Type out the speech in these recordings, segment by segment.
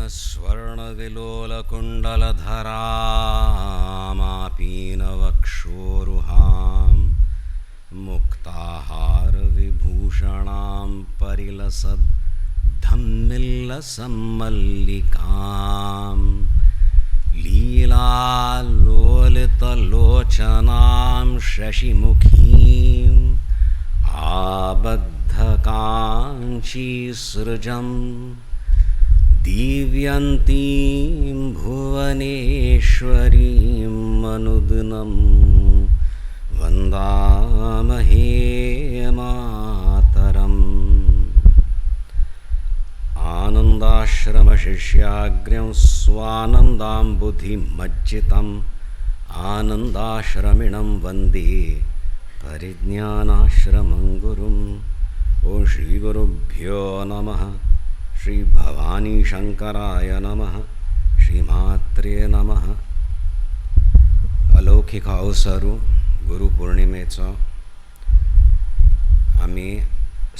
स्वर्णविलोलकुण्डलधरामापीनवक्षोरुहां मुक्ताहारविभूषणां परिलसद्धम्मिल्लसम्मल्लिकां लीलालोलितलोचनां शशिमुखीं आबद्धकाञ्चीसृजं दिव्यन्तीं भुवनेश्वरीं अनुदिनं वन्दामहे मातरम्। आनन्दाश्रमशिष्याग्र्यं स्वानन्दाम्बुधिमज्जितम् आनन्दाश्रमिणं वन्दे परिज्ञानाश्रमं गुरुम्। ॐ श्रीगुरुभ्यो नमः। श्री भवानी शंकराय नमः। श्रीमात्रे नमः। अलौकिक अवसरू गुरुपौर्णिमेचो आम्ही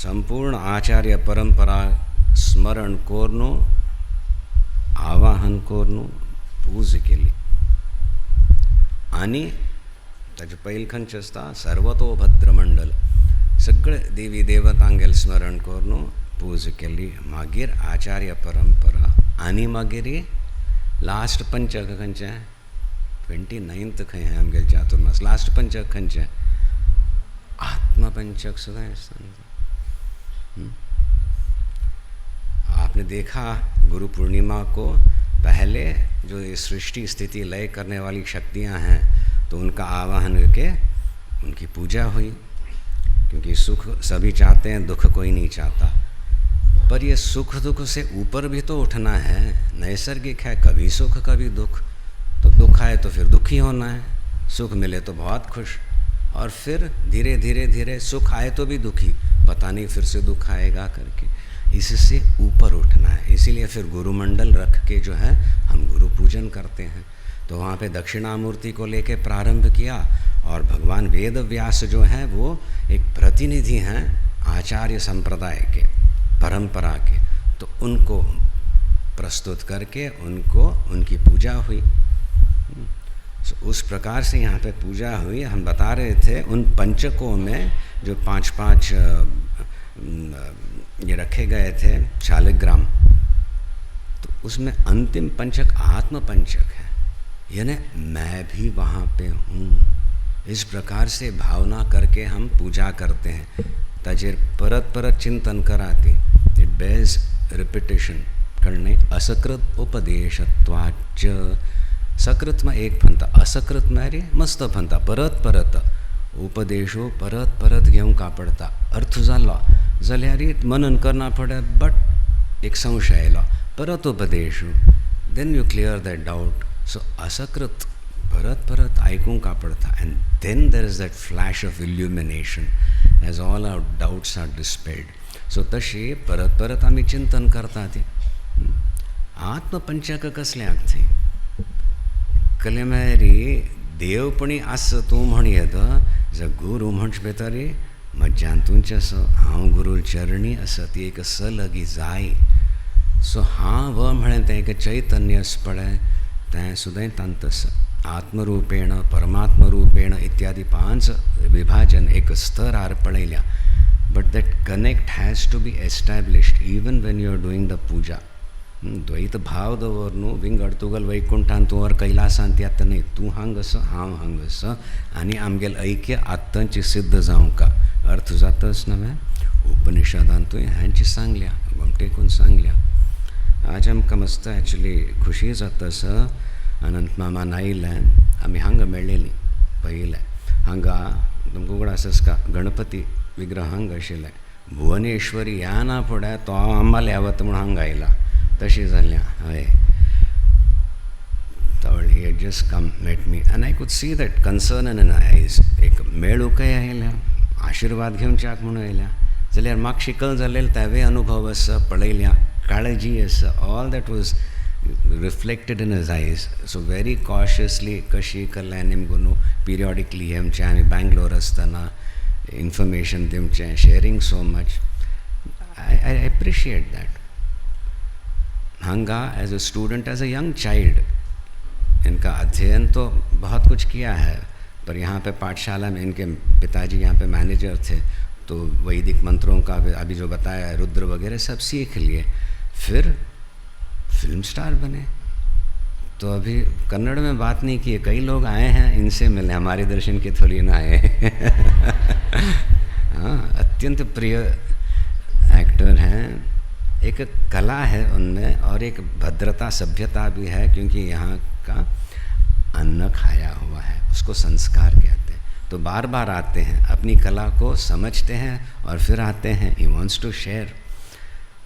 संपूर्ण आचार्य परंपरा स्मरण कोरनु आवाहन कोरनु पूज केली आणि ताचे पैलखंच आसता सर्वतोभद्र मंडल सगळे देवी देवतांगेल स्मरण कोरनु पूज केली। मागीर आचार्य परंपरा आणि मागीर लास्ट पंचक खंयचे 29th खंय आमगेले चातुर्मास लास्ट पंचक खंयचे आत्मपंचक सुद्दां आसता। आपने देखा गुरु पूर्णिमा को पहले जो ये सृष्टि स्थिति लय करने वाली शक्तियां हैं तो उनका आवाहन करके उनकी पूजा हुई, क्योंकि सुख सभी चाहते हैं, दुख कोई नहीं चाहता। पर ये सुख दुख से ऊपर भी तो उठना है, नैसर्गिक है, कभी सुख कभी दुख। तो दुख आए तो फिर दुखी होना है, सुख मिले तो बहुत खुश, और फिर धीरे धीरे धीरे सुख आए तो भी दुखी, पता नहीं फिर से दुख आएगा करके इससे ऊपर उठना है। इसीलिए फिर गुरुमंडल रख के जो है हम गुरु पूजन करते हैं। तो वहाँ पे दक्षिणामूर्ति को लेके प्रारंभ किया, और भगवान वेद व्यास जो हैं वो एक प्रतिनिधि हैं आचार्य संप्रदाय के, परंपरा के, तो उनको प्रस्तुत करके उनको उनकी पूजा हुई। उस प्रकार से यहाँ पे पूजा हुई। हम बता रहे थे उन पंचकों में जो 5-5 ये रखे गए थे शालिग्राम, तो उसमें अंतिम पंचक आत्म पंचक है, यानी मैं भी वहाँ पे हूँ। इस प्रकार से भावना करके हम पूजा करते हैं। तजेर परत परत चिंतन कराते, इट बेज रिपीटेशन करणे। असकृत उपदेशत्वाच, सकृत में एक फंता, असकृत में रे मस्त फंता, परत परत उपदेशो परत परत घेऊन का पडता। अर्थ झाला जाल्यार मनन करना पडे, बट एक संशय आयलो, परत उपदेशो, then you clear that doubt. So असकृत परत परत आयकूंक का पडता, and then there is that flash of illumination as all our doubts are dispelled. So तशी परत परत आमी चिंतन करता ती आत्मपंचक कसल्याक थंय कलेमेरी देवपणी आस तूं म्हण येद जर गुरु म्हणच बेतरी मज्जांतूंच असो हांव गुरू चरणी आसा ती एक स लगी जाय। सो हाँ व म्हळें तें एक चैतन्य पळय तें सुद्दां तांतस आत्मरूपेण परमात्मरूपेण इत्यादि 5 विभाजन एक स्तर आर पळयल्या। But that connect has to be established even when you are doing the puja. द्वैत भाव दवर न्हू, विंगड तुगल वैकुंठान तूं वर कैलासांत येत न्ही, तूं हांगस हांव हांगस, आनी आमगेल ऐक्य आत्तांची सिद्ध जावं का। अर्थ जातच नव्हे, उपनिषदांतूय हांची सांगल्या, घुमटेकून सांगल्या। आज आमकां मस्त एक्चुली खुशी जातस, अनंत मामान आयिल्ल्यान आमी हांगा मेळ्ळेलीं पयले। हांगा तुमकां उगडास का गणपती विग्रह हांगा आशिल्ले, भुवनेश्वरी ह्या ना फुडें तो आंबाल येवत म्हूण हांगा आयला, तशी जाल्या हय। he had just come met me and I could see that concern in her eyes. एक मेळूकय आयल्या, आशिर्वाद घेवच्याक म्हणून आयल्या, जाल्यार म्हाका शिकल जालेले तेवे अनुभव आसा, पळयल्या काळजी आसा, all that was reflected in his eyes. So very cautiously कशी करलें निमगुनू पिरियॉडिकली हेमचें आमी बँगलोर आसतना information दिवचें, sharing so much. I appreciate that. हंगा as a student, as a young child. इनका अध्ययन तो बहुत कुछ किया है, पर यहाँ पे पाठशाला में इनके पिताजी यहाँ पे मैनेजर थे, तो वैदिक मंत्रों का अभी जो बताया रुद्र वगैरह सब सीख लिए, फिर फिल्म स्टार बने। तो अभी कन्नड़ में बात नहीं की, कई लोग आए हैं इनसे मिले, हमारे दर्शन के थोड़ी ना आए। हाँ, अत्यंत प्रिय एक्टर हैं। एक कला है उनमें और एक भद्रता सभ्यता भी है, क्योंकि यहाँ का अन्न खाया हुआ है, उसको संस्कार कहते हैं। तो बार बार आते हैं, अपनी कला को समझते हैं और फिर आते हैं। He wants to share.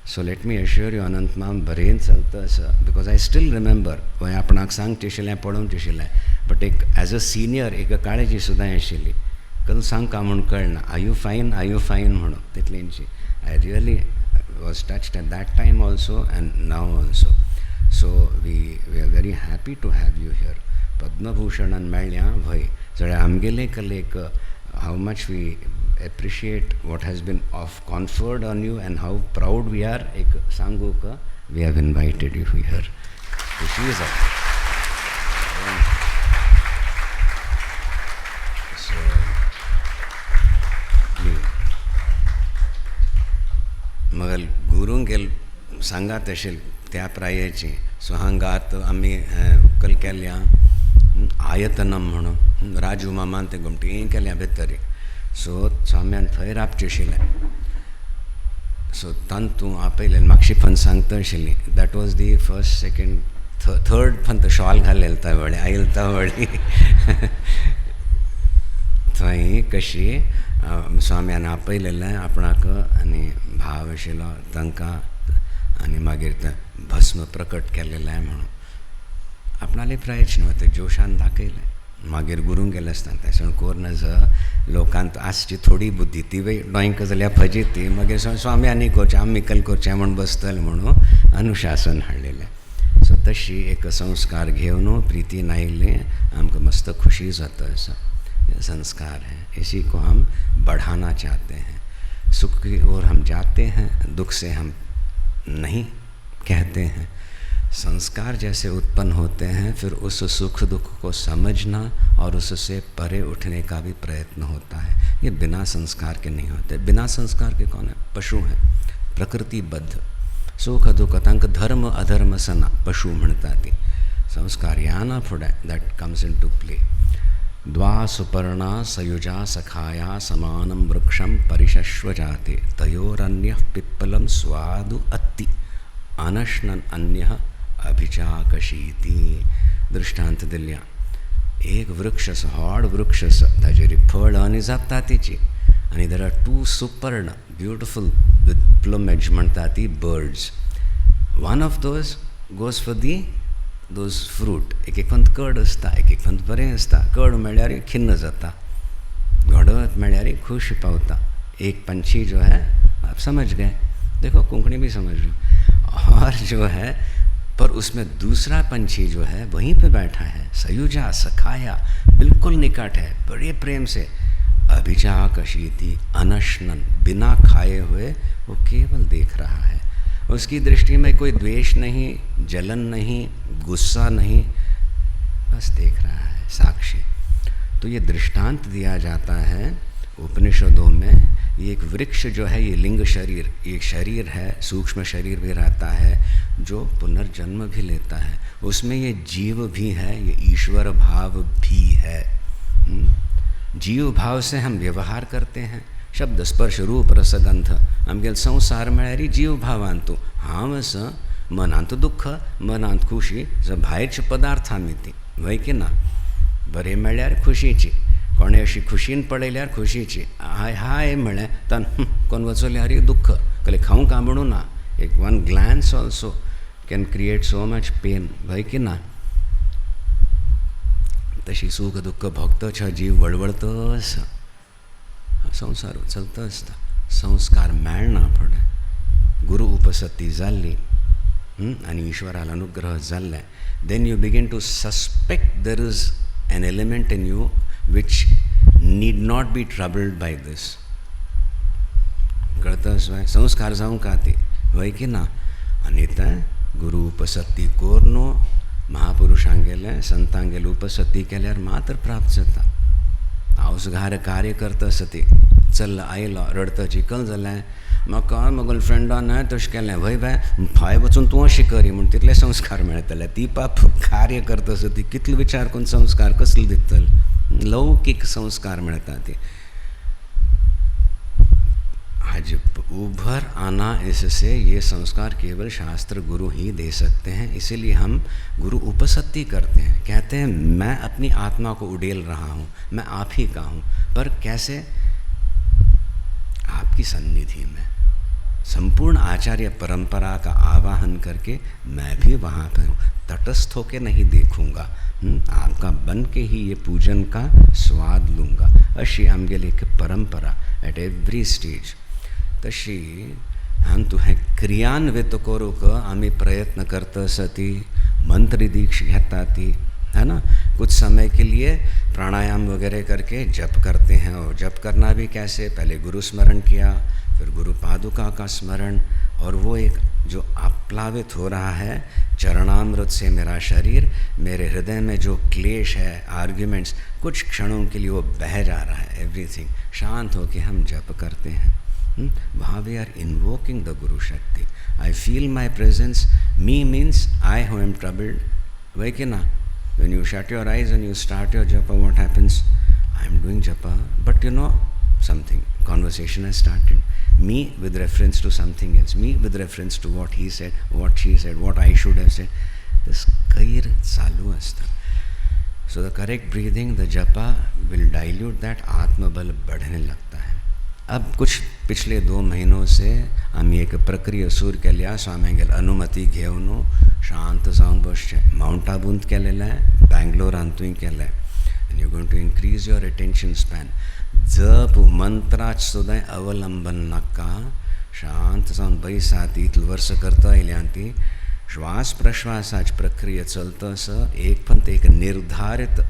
So let me assure you अनंतमाम बरेन चलतं असं, बिकॉज आय स्टील रिमेंबर वय आपणाक सांगचेशिल्लें पळोवचेशिल्लें, बट एक एज अ सिनियर एक काळजी सुद्दां आशिल्ली, कल सांग का म्हूण कळना, आर यू फायन म्हणून तितलींची I really was touched at that time also and now also. So we are very happy to have you here. Padma Bhushanan मेळ्ळ्या भय जळ्या आमगेले कलेक how much we appreciate what has been of conferred on you and how proud we are. एक सांगू का we have invited you here. She is up. So मगल गुरूंगेल सांगात असेल त्या प्रायाची. सो हांगात आमी कल केल्या आयतनम म्हणून राजू मामान ते घुमटी हें केल्या भितर. सो स्वाम्यान थंय रावचें आशिल्लें. सो तान तूं आपयलें म्हाका फन सांगता आशिल्ली. That was the first second third फन शॉल घालेल तवळे आयल तवळी थंय कशी स्वाम्यान आपयलेलें आपणाक आनी भाव आशिल्लो तांकां आनी मागीर तें भस्म प्रकट केलेलें म्हणून आपणाले प्रयत्न ते जोशान दाखयलें. मागीर गुरूंक गेले आसतना तेसण कोरना ज लोकांत आसची थोडी बुद्धी ती वय ड्रॉइंग जाल्यार फजी ती मागीर स्वाम्यांनी करचें आमी कल करचें म्हूण बसतलें म्हणून अनुशासन हाडलेलें. सो तशी एक संस्कार घेवन प्रीतीन आयिल्ली आमकां मस्त खुशी जाता. असं संस्कार है, इसी को हम बढ़ाना चाहते हैं. सुख की ओर हम जाते हैं, दुख से हम नहीं कहते हैं. संस्कार जैसे उत्पन्न होते हैं, फिर उस सुख दुख को समझना और उससे परे उठने का भी प्रयत्न होता है. ये बिना संस्कार के नहीं होते. बिना संस्कार के कौन है? पशु हैं, प्रकृतिबद्ध. सुख दुख तांक धर्म अधर्म सना पशु म्हणता ती. संस्कार याना फुडें that comes into play. द्वा सुपर्णा सयुजा सखाया समानं वृक्षं परिशश्व जाते तयोरन्यः पिप्पलं स्वादु अत्ति अनश्नन् अन्यः अभिचाकशीति. दृष्टांत दिल्या. एक वृक्ष व्हड वृक्ष ताजेरी फळ आनी जाता तेची आनी देर आर टू सुपर्ण ब्युटिफूल विथ प्लुमेज म्हणटा ती birds. One of those goes for the those fruit. एक एक फंत कड आसता, एक एक फंत बरें आसता. कड मेळ्ळ्यार खिन्न जाता, घडत मेळ्ळ्यार खुशी पावता. एक पंछी जो है आप समझ गए, देखो कोंकणी भी समझ लो. और जो है पर उसमें दूसरा पंछी जो है वहीं पे बैठा है, सयुजा सखाया, बिल्कुल निकट है, बड़े प्रेम से. अभिचाकशीति अनश्नन, बिना खाए हुए वो केवल देख रहा है. उसकी दृष्टि में कोई द्वेष नहीं, जलन नहीं, गुस्सा नहीं, बस देख रहा है, साक्षी. तो ये दृष्टांत दिया जाता है उपनिषदों में. ये एक वृक्ष जो है, ये लिंग शरीर, ये शरीर है, सूक्ष्म शरीर भी रहता है जो पुनर्जन्म भी लेता है. उसमें ये जीव भी है, ये ईश्वर भाव भी है. जीव भाव से हम व्यवहार करते हैं. शब्द स्पर्श रूप रसगंध आमगेल संसार मेळ्ळ्यार जीव भावान तूं हांव असं मनांत दुःख मनांत खुशी भायरचे पदार्थ आमी ती वय की ना. बरें मेळ्ळ्यार खुशीची, कोणें अशी खुशीन पळयल्यार खुशीची. हाय हाय म्हळें तन कोण वचोल्यार दुःख कले खावं का म्हणून ना. एक one glance also can create so much pain, वय की ना. तशी सुख दुःख भोगतोच जीव वळवळतोच. संसार चलता आसता. संस्कार मेळना फुडें गुरू उपसती जाल्ली आनी ईश्वराल अनुग्रह जाल्ले, then you begin to suspect there is an element in you which need not be troubled by this. कळतस वय संस्कार जावं का ती वय की ना. आनी तें गुरु उपसती कोरनो महापुरुषांगेले संतांगेले उपसती केल्यार मात्र प्राप्त जाता. हांव घार कार्य करता सती चल आयलो रडता चिकल जालें म्हाका म्हज्या गर्लफ्रेंडान तशें केलें वय बाय फाय वचून तूं अशें करी म्हूण तितले संस्कार मेळटले. ती पाप कार्य करता सती कितलो विचार करून संस्कार कसले दितले. लौकीक संस्कार मेळटा ती. आज उभर आना इससे ये संस्कार केवल शास्त्र गुरु ही दे सकते हैं. इसीलिए हम गुरु उपसती करते हैं. कहते हैं मैं अपनी आत्मा को उड़ेल रहा हूँ, मैं आप ही का हूँ, पर कैसे? आपकी सन्निधि में संपूर्ण आचार्य परंपरा का आवाहन करके मैं भी वहाँ पर हूँ. तटस्थ होकर नहीं देखूँगा, आपका बन के ही ये पूजन का स्वाद लूँगा. अशी आमगेली एक परंपरा एट एवरी स्टेज. तशी हम तुहें क्रियान्वित करूक आम्ही प्रयत्न करत सती मंत्र दीक्ष घेता ती है ना. कुछ समय के लिए प्राणायाम वगैरह करके जप करते हैं. और जप करना भी कैसे? पहले गुरु स्मरण किया, फिर गुरु पादुका का स्मरण, और वो एक जो आप्लावित हो रहा है चरणामृत से मेरा शरीर, मेरे हृदय में जो क्लेश है, आर्ग्यूमेंट्स, कुछ क्षणों के लिए वो बह जा रहा है. एवरीथिंग शांत होके हम जप करते हैं. वहाँ वी आर इन्वोकिंग द गुरु शक्ति. I feel my presence. Me means I who am troubled. वही कि ना, when you shut your eyes and you start your japa, what happens? I am doing japa, but you know something, conversation has started. Me with reference to something else, me with reference to what he said, what she said, what I should have said. This kair chalu asta. So the correct breathing, the japa will dilute that. आत्म बल बढ़ने लगता है. अब कुछ पिछले 2 महीनों से आम्ही एक प्रक्रिया सुरू केल्या. स्वामींगेल अनुमती घेऊन शांत जावन बसचें. माउंट आबूंत केलेलें आहे, बँगलोरांतूय केलें. आनी you going to increase your attention span. जप मंत्राच सुद्दां अवलंबन नाका. शांत जावन बैसात. इतलें वर्स करता आयल्यां ती श्वास प्रश्वासाची प्रक्रिया चलता आसा. एक फक्त एक निर्धारित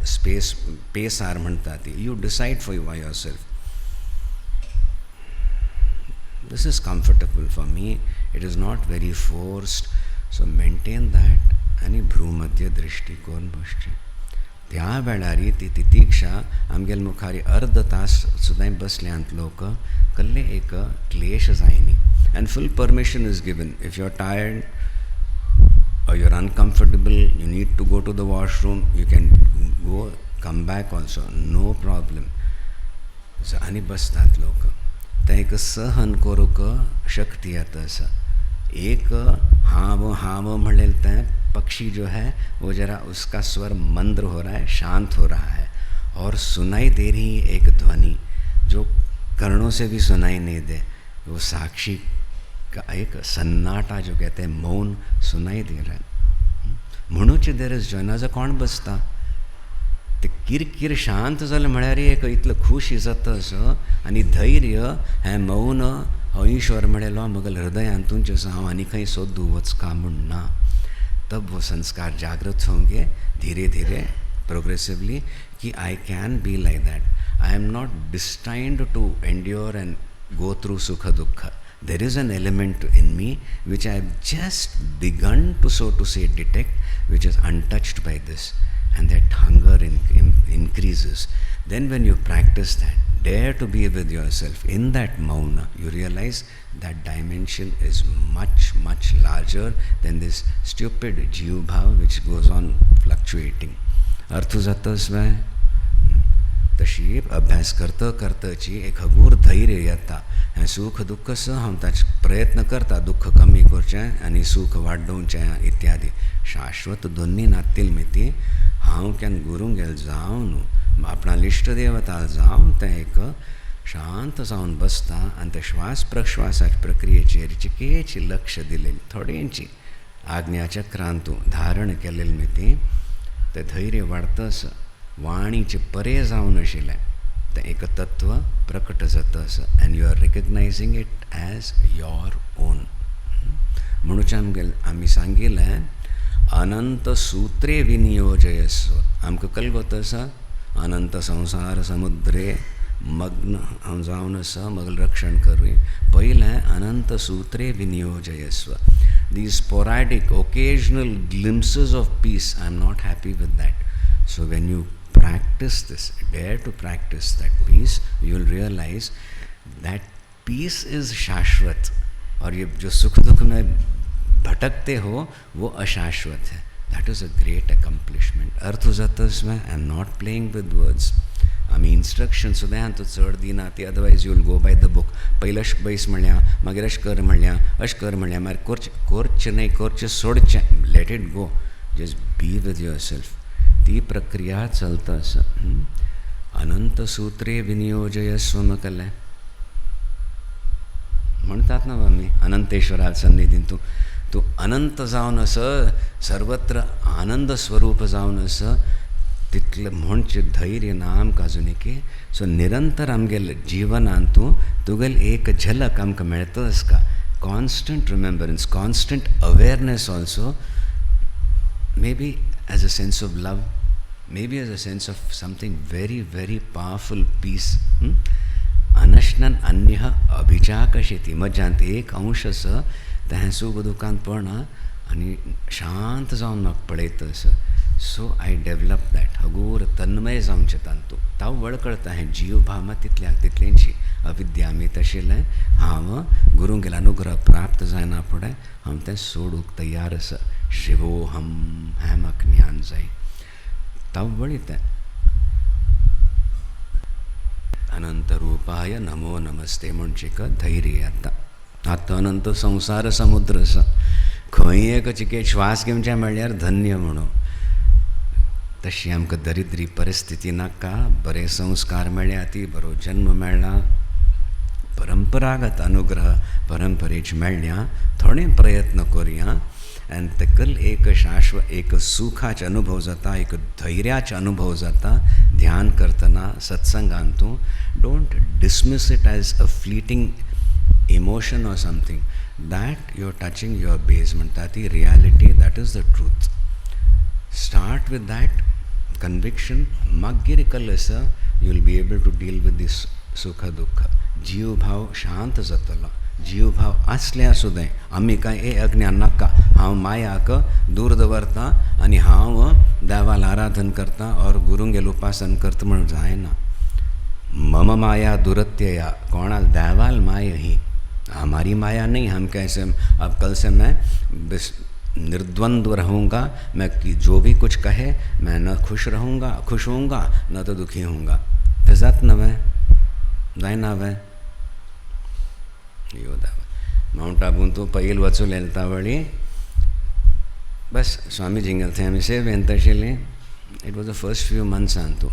पेसार म्हणटा ती. You decide for your self. This is comfortable for me. It is not very forced. So maintain that. आणि भ्रूमध्य दृष्टिकोन बसचे. त्या वेळारी ती तितिक्षा आमगेल मुखारी अर्ध तास सुद्दां बसल्यांत लोक कसले एक क्लेश जायनी. And full permission is given. If you're tired or you're uncomfortable, you need to go to the washroom, you can go, come back also, no problem. आणि बसतात लोक. ते एक सहन करूक शक्ति आता. एक हाव म्हणेल ते पक्षी जो है वो जरा उसका स्वर मंद्र हो रहा है, शांत हो रहा है, और सुनाई दे रही एक ध्वनि जो कर्णों से भी सुनाई नहीं दे. वो साक्षी का एक सन्नाटा जो कहते हैं मौन सुनाई दे रहा है. म्हणूच देर इज जॉय. नाजा कोण बसता ते किरकिर शांत जालें म्हळ्यार एक इतलो खुशी जाता असो. आनी धैर्य हें मौन हो ईश्वर म्हणेलो म्हगेल हृदयांतूंच आसा. हांव आनी खंय सोदू वचका म्हूण ना. तब वो संस्कार जागृत होंगे धीरे धीरे प्रोग्रेसिवली कि I can be like that. I am not destined to endure and go through सुख दुख. There is an element in me which I have just begun to, so to say, detect, which is untouched by this. And that hunger increases. Then when you practice that, dare to be with yourself in that mauna, you realize that dimension is much, much larger than this stupid jiv bhav which goes on fluctuating. अर्थ जातच bye. तशी अभ्यास करता करताची एक हगूर धैर्य येता. हें सुख दुःख स हांव ताचे प्रयत्न करता दुःख कमी करचें आनी सुख वाडोवचें इत्यादी. शाश्वत दोन्ही नातील मिती. हांव केन्ना गुरूंगेल जावन आपणा इश्ट देवता जावन तें एक शांत जावन बसता आनी ते श्वास प्रश्वासाच्या प्रक्रियेचेर चिकेची लक्ष दिलेली थोड्यांची आज्ञाचक्रांतू धारण केलेली मिती ते धैर्य वाडतस. वाणीचे परे जावन आशिल्लें तें एक तत्व प्रकट जातस. And you are recognising it as your own. म्हणून आमी सांगिल्लें अनंत सूत्रे विनियोजयस्व. आमकां कळगो तसा अनंत संसार समुद्रे मग्न हांव जावन आसा म्हगेलें रक्षण करूं. पयलें अनंत सूत्रे विनियोजयस्व. these sporadic, occasional glimpses of peace, I am not happy with that. So when you practice this, dare to practice that peace, you will realize that peace is शाश्वत, और ये जो सुख दुख में भटकते हो वो अशाश्वत है. That is a great accomplishment. Arthuzatasma, I am not playing with words. आम्ही इन्स्ट्रक्शन सुद्धा आणतो चढ दिना ती, otherwise you will go by the book. पहिलं बैस म्हणल्या, मागीर अश कर म्हणल्या, अश कर म्हणल्या, मागीर कोरचें नाही, कोरचें सोडचें, let it go, just be with your self. ती प्रक्रिया चलता असं. अनंत सूत्रे विनियोजय स्वमकले म्हणतात ना आम्ही, अनंतेश्वरा सन्निधीन तू अनंत जावन असं, सर्वत्र आनंद स्वरूप जावन असं, तितले म्हणचे धैर्य नाम काजून की. सो निरंतर आमगेल जिवनांतू तुगेल एक झलक आमकां मेळटच का. Constant remembrance, constant awareness also, may be as a sense of love, may be as a sense of something very very powerful peace. अनशनन अन्य अभिचाकशेती, मज्जांत एक अंश असं तें सुख दुखांत पडना आनी शांत जावन म्हाका पळयता असं. सो आई डेवलप दॅट हगूर तन्मय जावचें तांतू. ताव वळखता हें जीव भाव तितल्यांची अविद्या आमी तशेलें. हांव गुरूंगेलो अनुग्रह प्राप्त जायना फुडें हांव तें सोडूंक तयार आसा. शिवोहम हें म्हाका ज्ञान जाय. ताव वळीत अनंत रूपाय नमो नमस्ते म्हणचे का धैर्य येता. आतां अनंत संसार समुद्र आसा, खंय एक चिके श्वास घेवचें म्हणल्यार धन्य म्हणून. तशी आमकां दरिद्री परिस्थिती नाका, बरे संस्कार मेळ्ळ्या, ती बरो जन्म मेळ्ळा, परंपरागत अनुग्रह परंपरेच मेळ्ळ्या, थोडे प्रयत्न करुया आनी तेकल एक शाश्वत एक सुखाचो अनुभव जाता, एक धैर्याचो अनुभव जाता. ध्यान करतना सत्संगांतू don't dismiss it as a fleeting emotion or something. That you're touching your base, म्हणटा ती reality, that is the truth. Start with that conviction. मागीर कल्ल you will be able to deal with this sukha dukha. जीव भाव शांत जातलो. जीव भाव आसल्या सुद्दां आमी काय ए अज्ञान नाका, हांव मायाक दूर दवरता आनी हांव देवाल आराधन करता और गुरूंगेल उपासन करता म्हण जायना. मम माया दुरत्यया, कोणाल देवाल माया ही, हमारी माया नहीं. हम कैसे, अब कल से मैं निर्द्वंद्व रहूँगा, मैं कि जो भी कुछ कहे मैं न खुश रहूँगा, खुश होऊंगा न तो दुखी होऊंगा. तो जात न वह जायना वह योदा. माउंट आबू तो पैल वचून येता वळी बस स्वामी जिंगल थे हमें से वेंतशिले. It was the first few months on. तो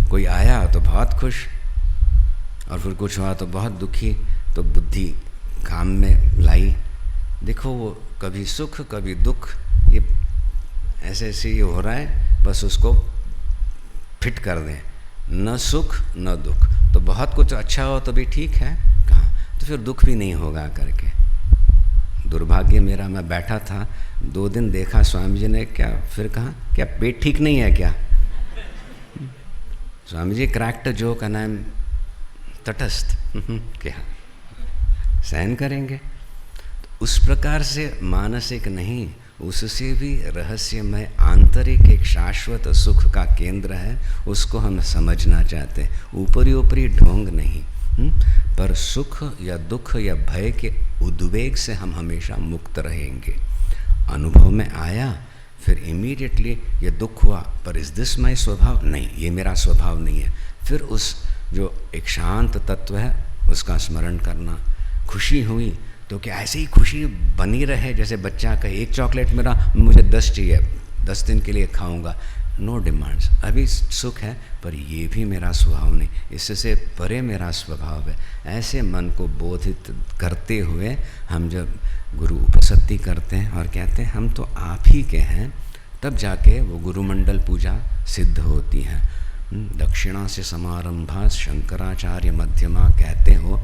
कोई आया तो बहुत खुश और फिर कुछ हुआ तो बहुत दुखी. तो बुद्धि काम में लाई, देखो वो कभी सुख कभी दुख, ये ऐसे ऐसे ये हो रहा है, बस उसको फिट कर दें. न सुख न दुख, तो बहुत कुछ अच्छा हो तो भी ठीक है, कहाँ तो फिर दुख भी नहीं होगा करके. दुर्भाग्य मेरा, मैं बैठा था 2 दिन, देखा स्वामी जी ने क्या, फिर कहा क्या पेट ठीक नहीं है क्या. Swami ji cracked a joke and I am तटस्थ. क्या सहन करेंगे. तो उस प्रकार से मानसिक नहीं, उससे भी रहस्यमय आंतरिक एक शाश्वत सुख का केंद्र है, उसको हम समझना चाहते हैं. ऊपरी ऊपरी ढोंग नहीं, पर सुख या दुख या भय के उद्वेग से हम हमेशा मुक्त रहेंगे. अनुभव में आया, फिर इमीडिएटली ये दुख हुआ, पर इस दिस माय स्वभाव नहीं, ये मेरा स्वभाव नहीं है. फिर उस जो एक शांत तत्व है उसका स्मरण करना. खुशी हुई तो क्या ऐसे ही खुशी बनी रहे, जैसे बच्चा कहे एक चॉकलेट मेरा, मुझे 10 चाहिए, 10 दिन के लिए खाऊंगा. No demands. अभी सुख है पर ये भी मेरा स्वभाव नहीं, इससे परे मेरा स्वभाव है. ऐसे मन को बोधित करते हुए हम जब गुरु उपसत्ति करते हैं और कहते हैं हम तो आप ही के हैं, तब जाके वो गुरुमंडल पूजा सिद्ध होती है. दक्षिणा से समारंभा शंकराचार्य मध्यमा कहते हो,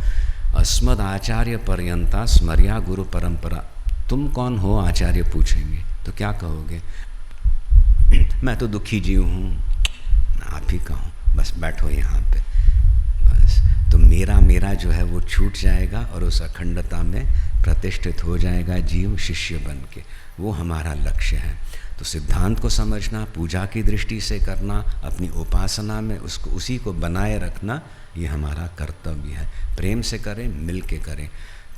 अस्मद आचार्य पर्यंता स्मर्या गुरु परंपरा. तुम कौन हो आचार्य पूछेंगे तो क्या कहोगे, मैं तो दुखी जीव हूँ. आप ही का हूँ, बस बैठो यहाँ पे. बस तो मेरा जो है वो छूट जाएगा और उस अखंडता में प्रतिष्ठित हो जाएगा जीव शिष्य बन के। वो हमारा लक्ष्य है। तो सिद्धांत को समझना, पूजा की दृष्टि से करना, अपनी उपासना में उसको उसी को बनाए रखना, ये हमारा कर्तव्य है। प्रेम से करें, मिल के करें।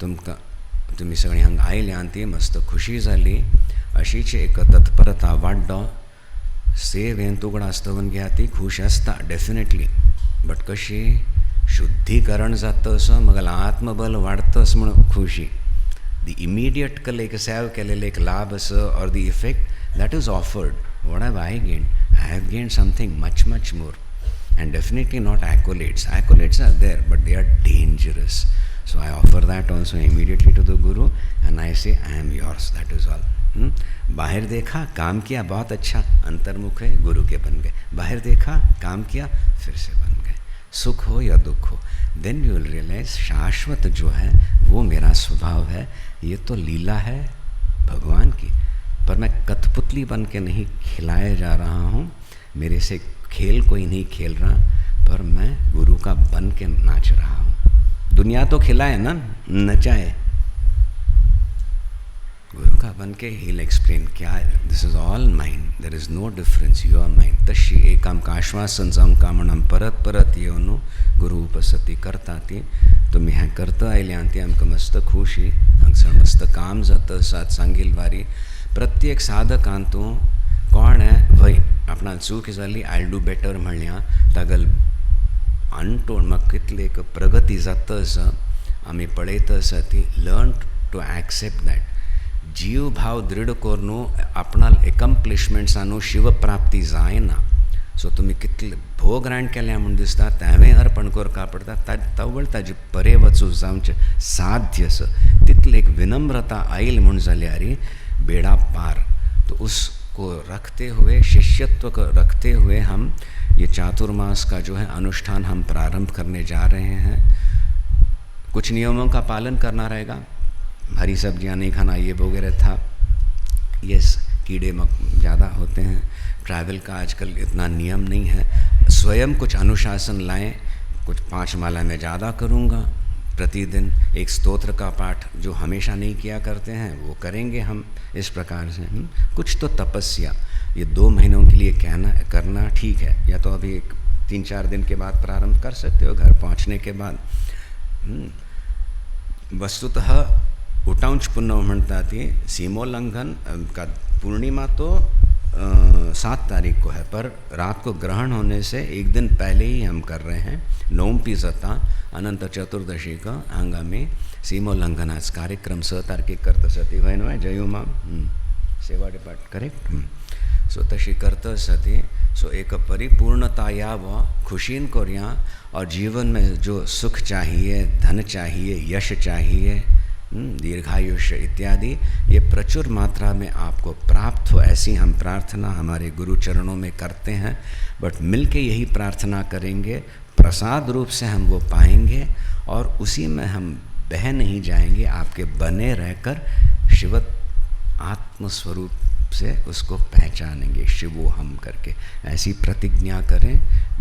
तुम्ही सगळी हांगा आयली आनी ती मस्त खुशी जाली, अशीच एक तत्परता वाडो। सेवेन तुगडा आसतवन घ्या ती खुश आसता डेफिनेटली, बट कशी शुद्धीकरण जाता असो मग आत्मबल वाढतंच म्हणून खुशी। द इमिडिएट कल एक सेव केलेले एक लाभ असो और the effect that is offered. What have I gained? I have gained something much more, and definitely not accolades. Accolades are there, but they are dangerous. So I offer that also immediately to the Guru, and I say I am yours. That is all. बाहर देखा, काम किया, बहुत अच्छा, अंतर्मुख है, गुरु के बन गए। बाहर देखा, काम किया, फिर से बन गए। सुख हो या दुख हो, देन यू विल रियलाइज शाश्वत जो है वो मेरा स्वभाव है। ये तो लीला है भगवान की, पर मैं कठपुतली बन के नहीं खिलाया जा रहा हूँ, मेरे से खेल कोई नहीं खेल रहा, पर मैं गुरु का बन के नाच रहा हूँ। दुनिया तो खिलाए ना, नचाए, गुरु का बन के he'll explain क्या है, this is all mind, there is no difference, you are mind. तशी एकम काश्वासन कामणम परत परत येऊन गुरु उपस्थिती करता ती तुम्ही ह्या करता आयली आणि ती आमकां मस्त खुशी, हांगसर मस्त काम जातं, सात सांगील वारी। प्रत्येक साधकांतूं कोण है वय आपणाक चूक जाली, आय डू बेटर म्हणल्या तागल अनटोन म्हाका कितली एक प्रगती जाता आसा आमी पळयता आसा ती। Learn to accept that. जीव भाव दृढ करून आपणाल एकम्प्लिशमेंट्सांनू शिवप्राप्ती जायना। सो तुम्ही कितले भोग राण केल्या म्हूण दिसता, तेवें अर्पण करपा पडटा, तवळ ताजे परे वचूं जावचें साध्य आसा, तितली एक विनम्रता आयल म्हूण जाल्यार बेड़ा पार। तो उसको रखते हुए, शिष्यत्व को रखते हुए हम ये चातुर्मास का जो है अनुष्ठान हम प्रारंभ करने जा रहे हैं। कुछ नियमों का पालन करना रहेगा, हरी सब्जियां नहीं खाना, ये वगैरह था। यस, कीड़े ज़्यादा होते हैं, ट्रैवल का आजकल इतना नियम नहीं है। स्वयं कुछ अनुशासन लाएं, कुछ 5 माला में ज़्यादा करूँगा प्रतिदिन, एक स्तोत्र का पाठ जो हमेशा नहीं किया करते हैं वो करेंगे हम इस प्रकार से। कुछ तो तपस्या, ये 2 महीनों के लिए करना ठीक है, या तो अभी 3-4 दिन के बाद प्रारंभ कर सकते हो घर पहुंचने के बाद। वस्तुतः उटांच पुन्नव म्हणता ती सीमोल्लंघन का पूर्णिमा तो 7 तारीख को है, पर रात को ग्रहण होने से एक दिन पहले ही हम कर रहे हैं। नोंपी जाता अनंत चतुर्दशी का आंगामी सीमोल्लंघनाच कार्यक्रम 6 तारखेक करता सती वय न्हय जयुमा सेवा डिपार्ट करेक्ट। सो तशी करता सती। सो एक परिपूर्णता यावं, खुशीन करूया, और जीवन में जो सुख चाहिए, धन चाहिए, यश चाहिए, दीर्घायुष्य इत्यादि, ये प्रचुर मात्रा में आपको प्राप्त हो, ऐसी हम प्रार्थना हमारे गुरु चरणों में करते हैं। बट मिलके यही प्रार्थना करेंगे, प्रसाद रूप से हम वो पाएंगे और उसी में हम बह नहीं जाएंगे, आपके बने रहकर शिव आत्मस्वरूप से उसको पहचानेंगे, शिवो हम करके। ऐसी प्रतिज्ञा करें,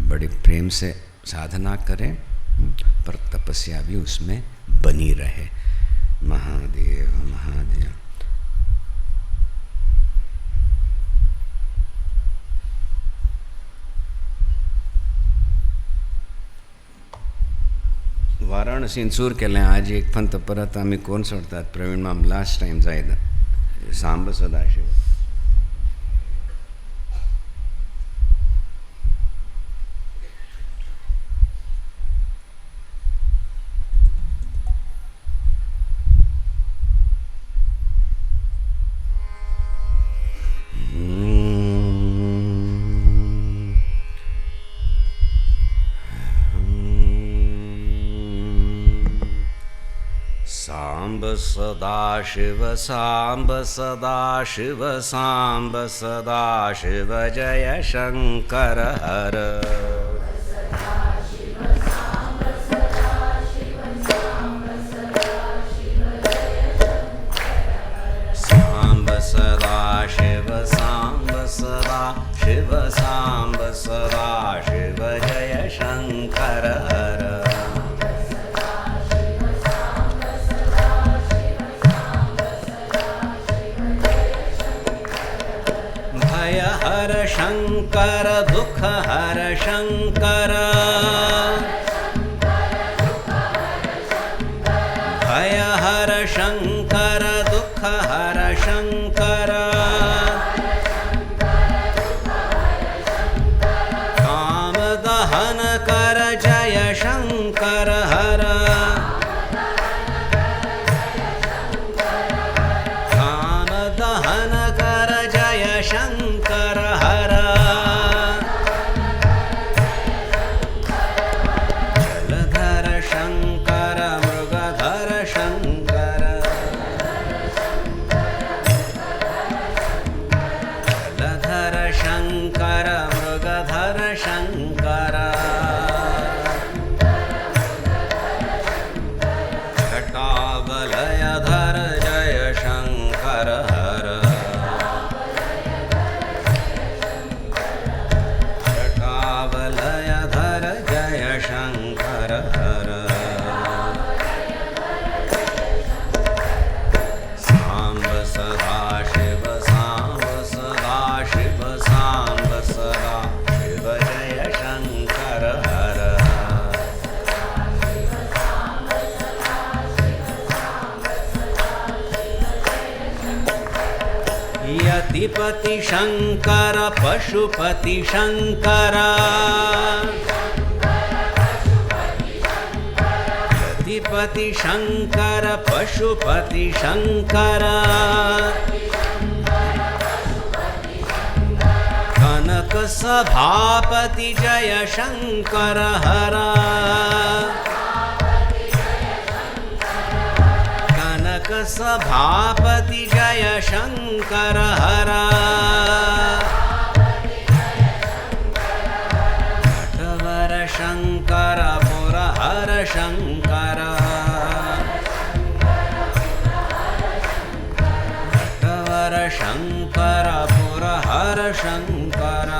बड़े प्रेम से साधना करें, पर तपस्या भी उसमें बनी रहे। महादेव महादेव। वाराणसी चूर केलें आज एक पंत परत आमी कोण सोडतात प्रवीण माम लास्ट टाइम जायदा सांब सदाशिव। सदाशिव सांब सदाशिव सांब सदाशिव जय शंकर हर। सांब सदाशिव सांब सदाशिव सांब सदाशिव जय शंकर हर। शंकर दुख हर शंकर भय हर शंकर दुख हर शंकर काम दहन कर जय शंकर हर काम दहन कर जय शंकर हर जलधर शंकर मृगधर शंकर जलधर शंकर मृगधर शंकर जटावलयधर जय शंकर हर जटावलयधर जय शंकर हर सांब सदा शिव सांब सदा शिव सांब सदा शिव जय शंकर हर यतिपति शंकर पशुपति शंकर यतिपति शंकर पशुपति शंकर कनक सभापति जय शंकर हरा कनक सभापति जय शंकर हरा नटवर शंकर पुरहर शंकर नटवर शंकर पुरहर शंकर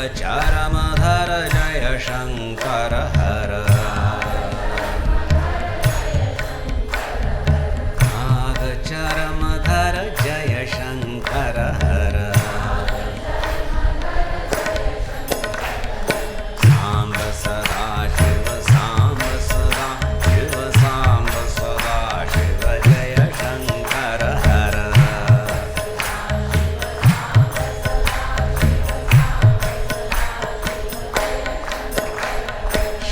नागचरमधर जय शंकर हर नागचरमधर जय शंकर हर सांब सदा शिव सांब सदा शिव सांब सदा शिव जय शंकर हर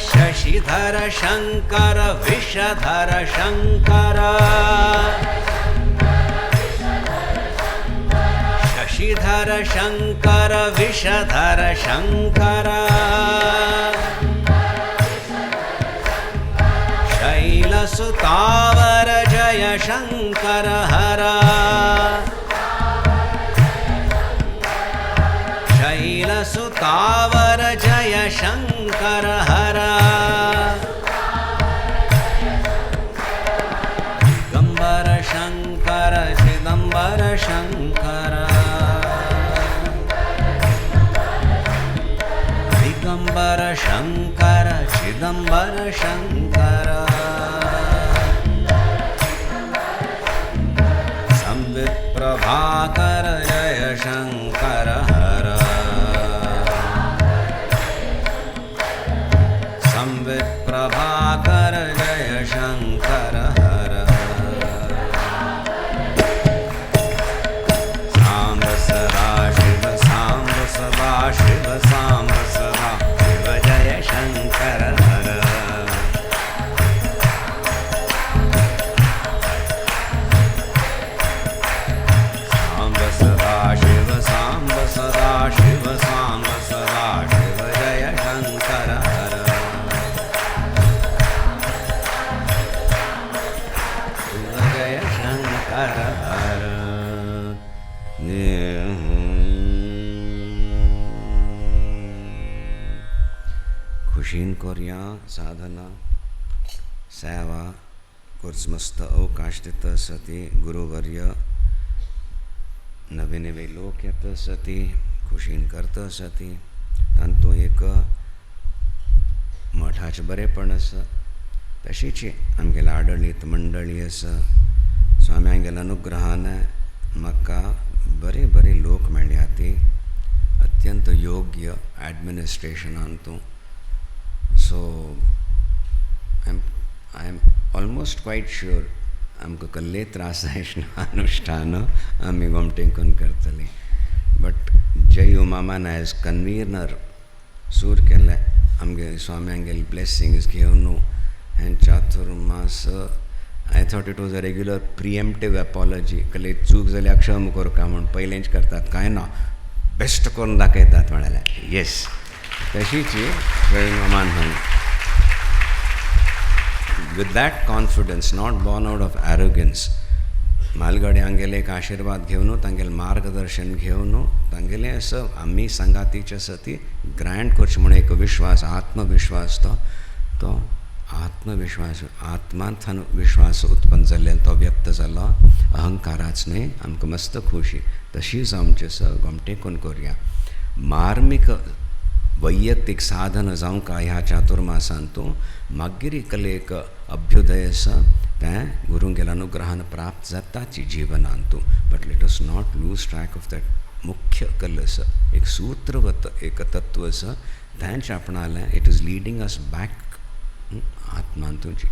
शशिधर शंकर विषधर शंकर शशिधर शंकर विषधर शंकर शैलसुतावर जय शंकर हरा शैलसुतावर जय शंकर हरा दिगंबर शंकर चिदंबर शंकर दिगंबर शंकर चिदंबर शंकर संवित प्रभाकर जय शंकर हर संवित प्रभाकर जय शंकर हर सांब सदा शिव सांब सदा शिव सांब सदा शिव जय शंकर हर सांब सदा शिव सांब सदा शिव सांब सदा शिव जय शंकर हर शिव जय शंकर हर खुशीन कोर्या साधना सेवा कुर्स्मस्त अवकाशदित सती गुरुवर्य नवे नवे लोक येत सती खुशीन करत सती तांतू एक मठाचे बरेपण आसा तशीच आमगेली आडळीत मंडळी आसा स्वामी आमगेल्या अनुग्रहान म्हाका बरे बरे लोक मेळ्ळे ते अत्यंत योग्य एडमिनिस्ट्रेशनान तूं. सो I am almost quiet sure आमकां कसलेय त्रास जायना अनुश्ठान आमी गोमटेकून करतली. बट जय उमामान एज कन्वीनर सूर केल्ले आमगे स्वाम्यांगेल ब्लेसिंग्स घेवन and Chaturmas. I thought it was a regular preemptive apology. कसले चूक जाली क्षम करता म्हूण पयलेंच करतात, कांय ना बेस्ट करून दाखयतात म्हणाले. येस, तशीची जय उमामान म्हणून. With that confidence, not born out of arrogance, मालगडे हांगेले एक आशिर्वाद घेवन तांगेलें मार्गदर्शन घेवन तांगेलें असं आमी संगातीचे आसा ती ग्रँड करची म्हणून एक विश्वास, आत्मविश्वास, तो आत्मविश्वास, आत्मांतल्यान विश्वास उत्पन्न जाल्ले तो व्यक्त जालो. अहंकाराच न्ही, आमकां मस्त खोशी. तशीच आमची आसा गोमटेकून करुया. मार्मीक वैयक्तीक साधन जावं का ह्या चातुर्मासान तूं मागीर एक अभ्युदय आसा तें गुरूंगेल्या अनुग्रहान प्राप्त जाताची जिवनांत तूं. But let us not lose track of that मुख्य कल आसा, एक सूत्रवत एक तत्व आसा तेंच आपणालें. It is leading us back आत्मान तुझी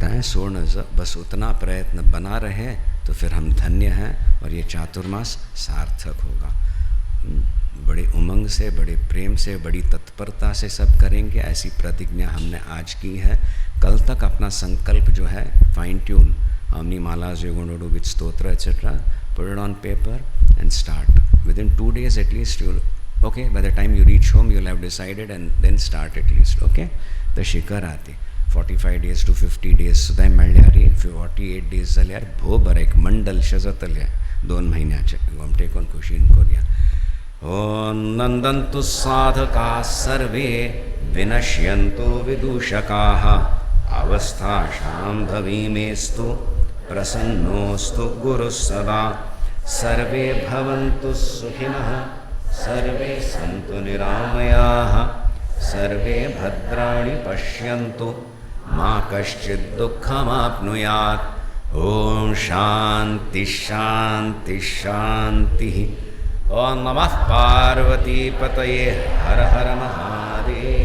तें सोण आसा. बस उतना प्रयत्न बना रहे तो फिर हम धन्य हैं और ये चातुर्मास सार्थक होगा. बड़े उमंग से, बड़े प्रेम से, बड़ी तत्परता से सब करेंगे, ऐसी प्रतिज्ञा हमने आज की है. कल तक अपना संकल्प जो है फाइन ट्यून, हमनी मालाज योगुंडोडू विथ स्तोत्र etcetera, put it on paper and start. With in 2 days at least you'll, okay, by the time you reach home you'll have decided and then start at least, okay. तशी करा ती. 45 days to 50 days सुद्दां मेळ्ळ्यार 48 days जाल्यार भोव बरें एक मंडलशें जातलें 2 महिन्याचें. गोमटेकून खुशीन करुया. ओम नंदन्तु साधकाः सर्वे विनश्यन्तु विदूषकाः अवस्था शाम्भवीमेस्तु प्रसन्नोऽस्तु गुरुः सदा. सर्वे भवन्तु सुखिनः, सर्वे सन्तु निरामयाः, सर्वे भद्राणि पश्यन्तु, मा कश्चित् दुःखमाप्नुयात्. ओम शान्ति शान्ति शान्तिः. ओम नमः पार्वती पतये, हर हर महादेव.